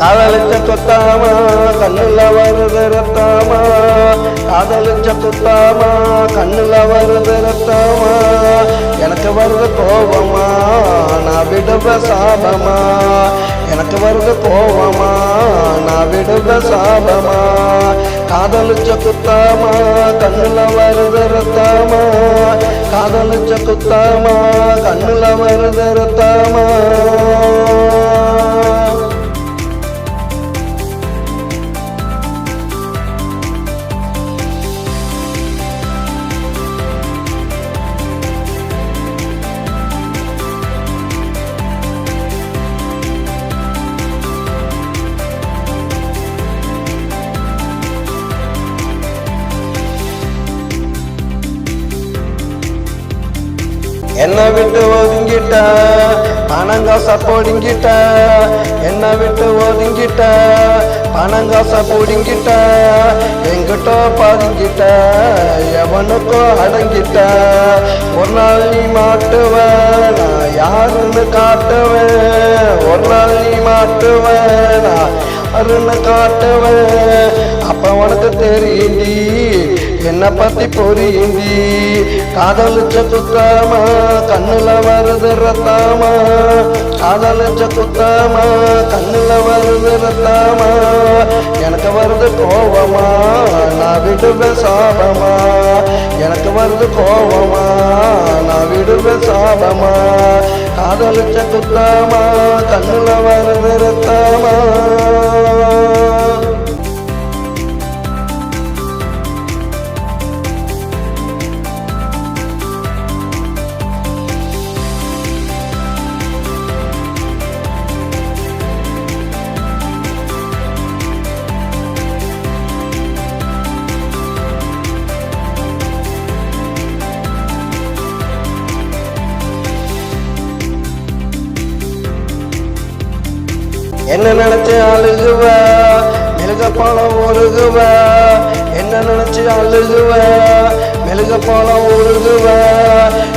காதலிச்ச குத்தாமா கண்ணுல வருது ரத்தாமா, காதலிச்ச குத்தாமா கண்ணுல வருது ரத்தாமா, எனக்கு வருது கோபமா நான் விடுவ சாபமா, எனக்கு வருது கோபமா நான் விடுவ சாபமா, காதலிச்ச குத்தாமா கண்ணுல வருது ரத்தாமா, காதலிச்ச குத்தாமா கண்ணுல வருது ரத்தாமா. என்னை விட்டு ஒதுங்கிட்ட பணங்காசை போடுங்கிட்ட, என்னை விட்டு ஒதுங்கிட்ட பணங்காசை போடுங்கிட்ட, எங்கிட்ட பதுங்கிட்ட எவனுக்கோ அடங்கிட்ட, ஒரு நாள் நீ மாட்டுவேன் நான் யாருன்னு காட்டுவேன், ஒரு நாள் நீ மாட்டுவேன் நான் யாருன்னு காட்டுவேன், அப்ப உனக்கு தெரியுந்தி என்னை பத்தி புரியுந்தி, காதலிச்ச குத்தாமா கண்ணுல வருது ரத்தாமா, காதலிச்ச குத்தாமா கண்ணுல வருது ரத்தாமா, எனக்கு வருது கோபமா நான் விடுவேன் சாபமா, எனக்கு வருது கோபமா நான் விடுவேன் சாபமா, காதலிச்ச குத்தாமா கண்ணுல வருது ரத்தாமா. என்ன நினைச்சு அழுகுவ மெழுக பழம் உருகுவ, என்ன நினைச்சு அழுகுவ மெழுக பழம் உருகுவ,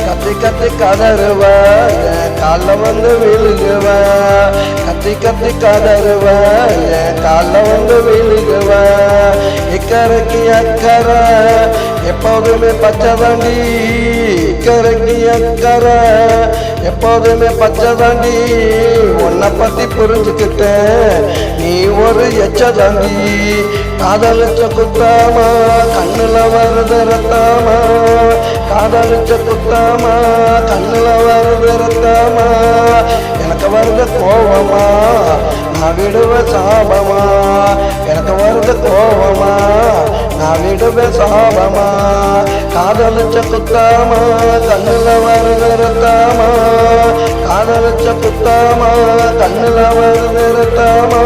கத்தி கத்தி கதறுவ என் கால வந்து விழுகுவ, கத்தி கத்தி கதறுவ என் கால வந்து விழுகுவ, இக்கரைக்கு அக்கறை எப்போதுமே பச்சைதாண்டி, இக்கரைக்கு அக்கறை எப்போதுமே பச்சைதாண்டி, உன்னை பத்தி புரிஞ்சுக்கிட்டேன் நீ ஒரு எச்சதாண்டி, காதலிச்ச குத்தாமா கண்ணுல வருது ரத்தாமா, காதலிச்ச குத்தாமா கண்ணுல வருது ரத்தாமா, எனக்கு வருது கோபமா நான் விடுவ சாபமா, எனக்கு வருது கோபமா நான் விடுவ சாபமா, காதலிச்ச குத்தாமா கண்ணுல வருது ரத்தாமா, காதலிச்ச குத்தாமா கண்ணுல வருது ரத்தாமா.